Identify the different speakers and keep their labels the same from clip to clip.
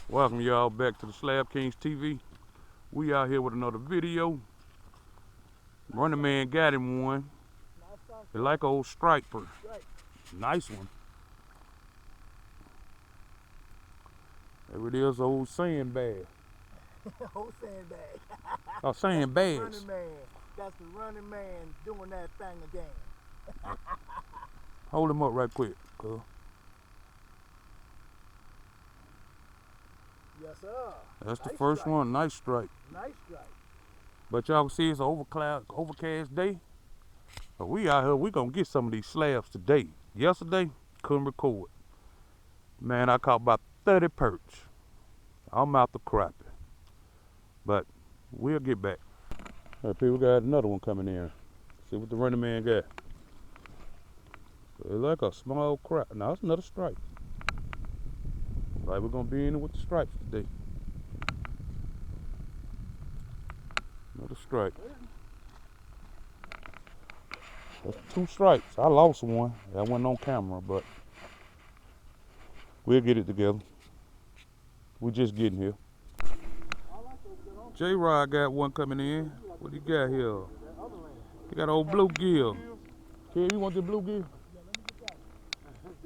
Speaker 1: Welcome y'all back to the Slab Kingz TV. We out here with another video. Running man got him one. They like an old striper. Nice one. There it is, old sandbag.
Speaker 2: Old sandbag.
Speaker 1: Oh, sandbags.
Speaker 2: Running man. That's the running man doing that thing again.
Speaker 1: Hold him up right quick, cuz.
Speaker 2: Yes, sir.
Speaker 1: That's the
Speaker 2: Nice
Speaker 1: first
Speaker 2: strike.
Speaker 1: one. Nice strike.
Speaker 2: Nice strike.
Speaker 1: But y'all can see it's an overcast day. But we out here, we gonna get some of these slabs today. Yesterday, couldn't record. Man, I caught about 30 perch. I'm out the crappie. But we'll get back. All right, people, got another one coming in. See what the running man got. It's like a small crap. Now it's another stripe. Right, we're gonna be in it with the stripes today. Another stripe. That's 2 stripes. I lost one. That wasn't on camera, but we'll get it together. We just getting here. J-Rod got one coming in. What he got here? He got old bluegill. Kid, you want the bluegill?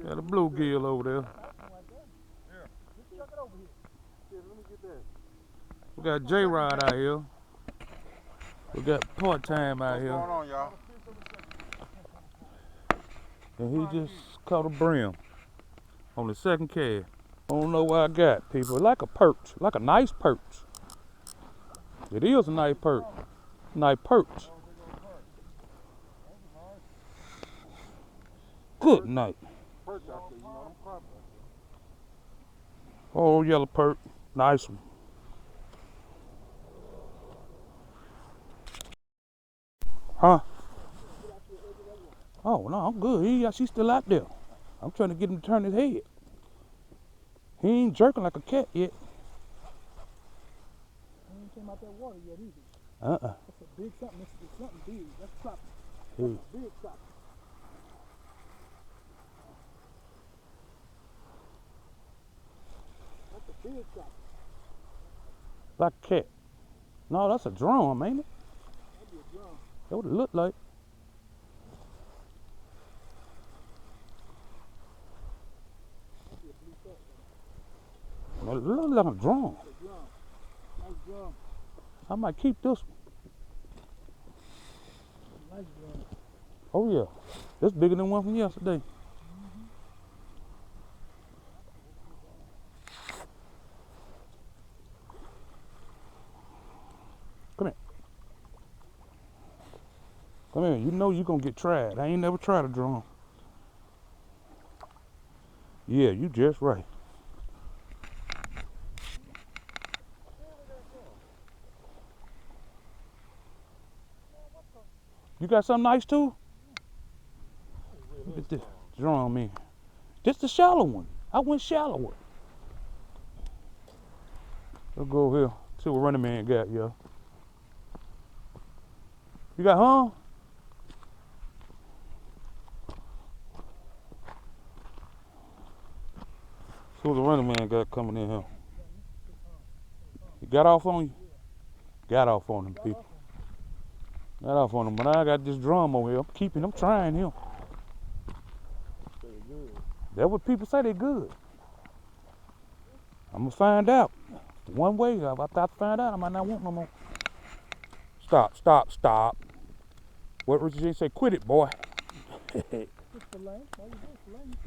Speaker 1: Got a bluegill over there. We got J-Rod out here. We got part-time out here.
Speaker 3: What's going on, y'all?
Speaker 1: And he just caught a brim on the second cast. I don't know what I got, people. Like a perch, like a nice perch. It is a nice perch. Nice perch. Good night. Oh, yellow perch. Nice one. Huh? Oh, no, I'm good. She's still out there. I'm trying to get him to turn his head. He ain't jerking like a cat yet.
Speaker 2: He ain't came out that water yet either.
Speaker 1: Uh-uh.
Speaker 2: That's a big something. That's something big. That's something.
Speaker 1: Hey.
Speaker 2: That's a big something. That's a big something.
Speaker 1: Like a cat. No, that's a drum, ain't it?
Speaker 2: That'd be a drum.
Speaker 1: That's what it looked like.
Speaker 2: That'd be a blue fish.
Speaker 1: Well, it looked like a drum.
Speaker 2: That's a drum. Nice drum.
Speaker 1: I might keep this one.
Speaker 2: Nice drum.
Speaker 1: Oh, yeah. It's bigger than one from yesterday. Come here. Come here. You know you're going to get tried. I ain't never tried a drum. Yeah, you just right. You got something nice too? Look at this drum in. This the shallow one. I went shallower. Let's go here. See what running man got, yo. You got hung? See what the running man got coming in here. He got off on you? Got off on him, people. Got off on him, but I got this drum over here. I'm trying him. That's what people say, they good. I'm gonna find out. One way, if I thought to find out, I might not want no more. Stop, stop, stop. What Richard J say? Quit it, boy. Yeah,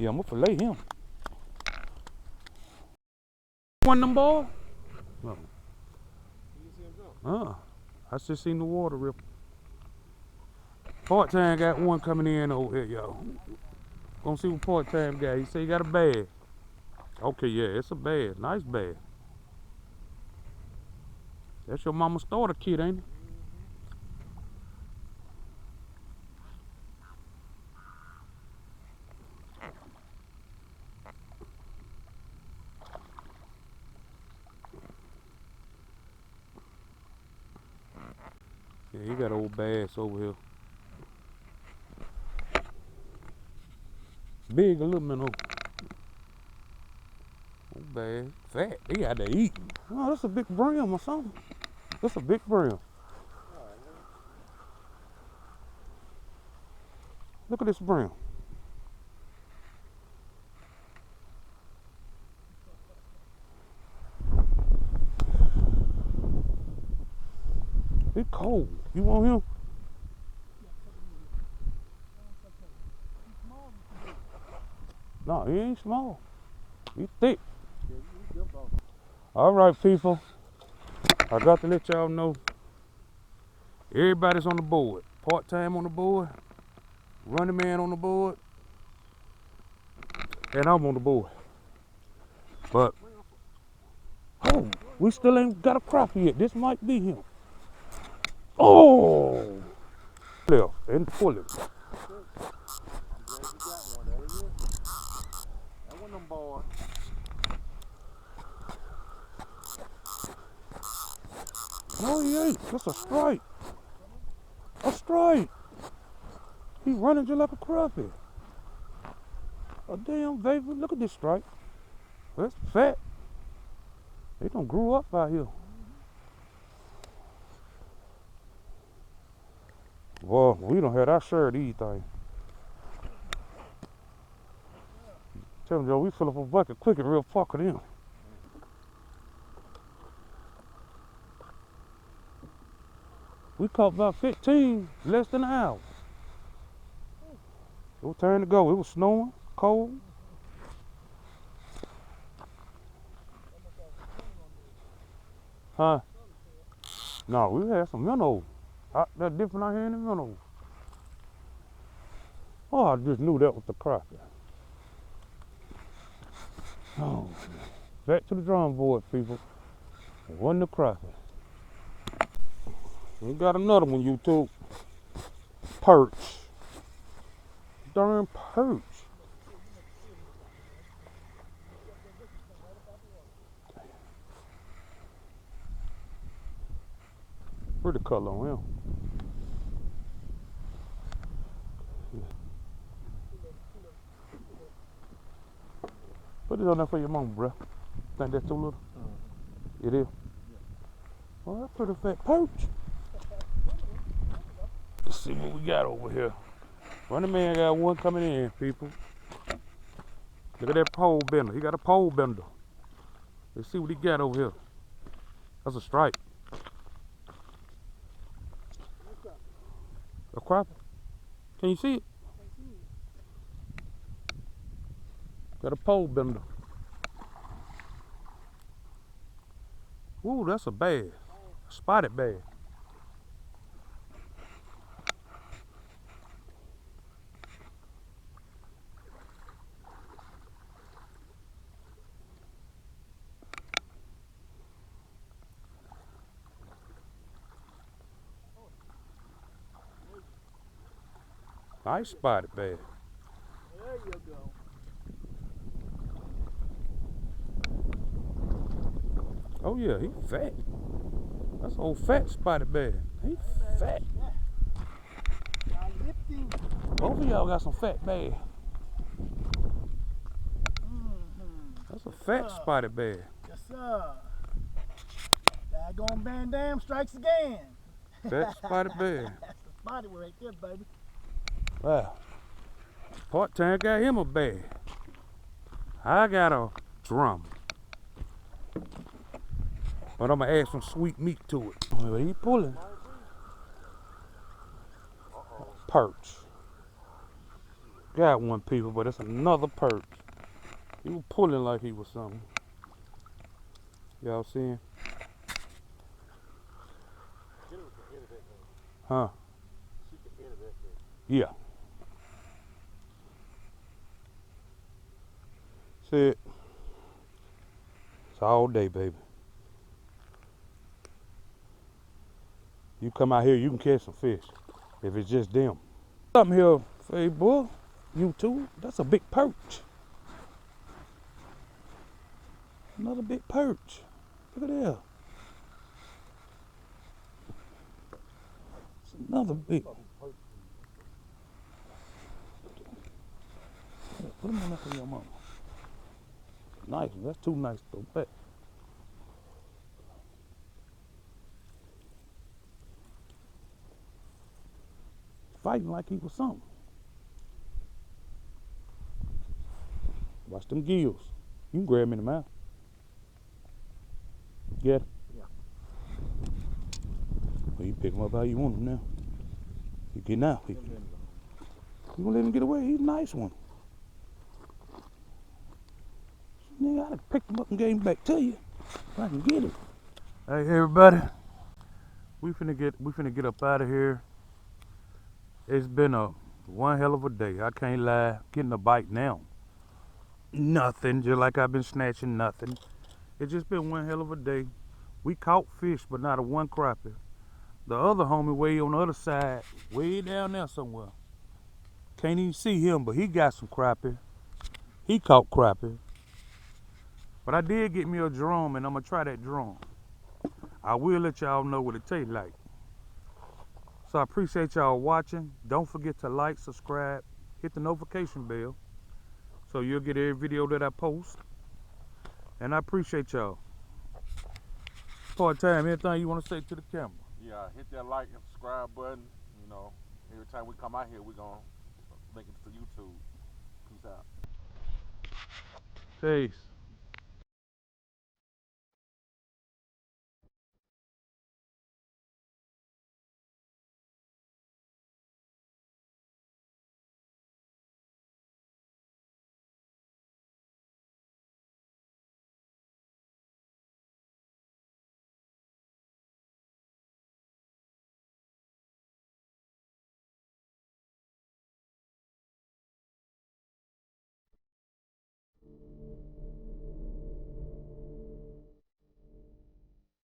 Speaker 1: I'm gonna fillet him. One of them boys? No. I just seen the water rip. Part-time got one coming in over here, y'all. Gonna see what part-time got. He say he got a bag. Okay, yeah, it's a bag. Nice bag. That's your mama's starter kit, ain't it? Yeah, he got old bass over here. Big aluminum. Oh bad. Fat. They out there eating. Oh, that's a big brim or something. That's a big brim. Look at this brim. It's cold. You want him? No, he ain't small. He thick. All right, people. I got to let y'all know. Everybody's on the board. Part-time on the board. Running man on the board. And I'm on the board. But, oh, we still ain't got a crappie yet. This might be him. Oh! Left and pull it. No, he ain't. That's a strike. A strike. He running just like a crappie. A damn baby. Look at this strike. That's fat. They done grew up out here. Well, we don't have our share of these things. Tell them, Joe, we fill up a bucket quick and real fuck of them. We caught about 15, less than an hour. It was time to go. It was snowing, cold. Huh? No, we had some minnows. That different out here in the minnows. Oh, I just knew that was the crappie. Oh, back to the drawing board, people. It wasn't the crappie. We got another one, YouTube. Perch. Darn perch. Pretty color on him. Put it on there for your mom, bruh. Think that's too little? It is? Well, that's pretty fat perch. Let's see what we got over here. Running man got one coming in, people. Look at that pole bender. He got a pole bender. Let's see what he got over here. That's a strike. A crappie. Can you see it? Got a pole bender. Ooh, that's a bass. A spotted bass. Nice spotted bass.
Speaker 2: There you go.
Speaker 1: Oh yeah, he fat. That's old fat spotted bass. He fat. Both of y'all got some fat bass. That's a fat spotted bass.
Speaker 2: Yes, sir. Daggone Van Dam strikes again.
Speaker 1: Fat spotted bass.
Speaker 2: That's the spotted one right there, baby.
Speaker 1: Wow. Part-time got him a bass. I got a drum. But I'm gonna add some sweet meat to it. Well, he pulling. Perch. Got one, people, but it's another perch. He was pulling like he was something. Y'all seeing? Huh? Yeah. See it? It's all day, baby. You come out here, you can catch some fish. If it's just them. Something here, hey boy, you too. That's a big perch. Another big perch. Look at that. It's another big. Put him on up in your mama. Nice. That's too nice though. But fighting like he was something. Watch them gills. You can grab him in the mouth. Get him.
Speaker 2: Yeah.
Speaker 1: Well, you pick him up how you want him now. You getting out. You gonna let him get away? He's a nice one. Nigga, I'd have picked him up and gave him back to you if I can get him. Hey everybody, we finna get up out of here. It's been a one hell of a day. I can't lie. Getting a bite now. Nothing, just like I've been snatching nothing. It's just been one hell of a day. We caught fish, but not a one crappie. The other homie way on the other side, way down there somewhere. Can't even see him, but he got some crappie. He caught crappie. But I did get me a drum, and I'm gonna try that drum. I will let y'all know what it tastes like. So I appreciate y'all watching. Don't forget to like, subscribe, hit the notification bell so you'll get every video that I post. And I appreciate y'all. Part time, anything you want to say to the camera?
Speaker 3: Yeah, hit that like and subscribe button. You know, every time we come out here, we're going to link it to YouTube. Peace out.
Speaker 1: Peace.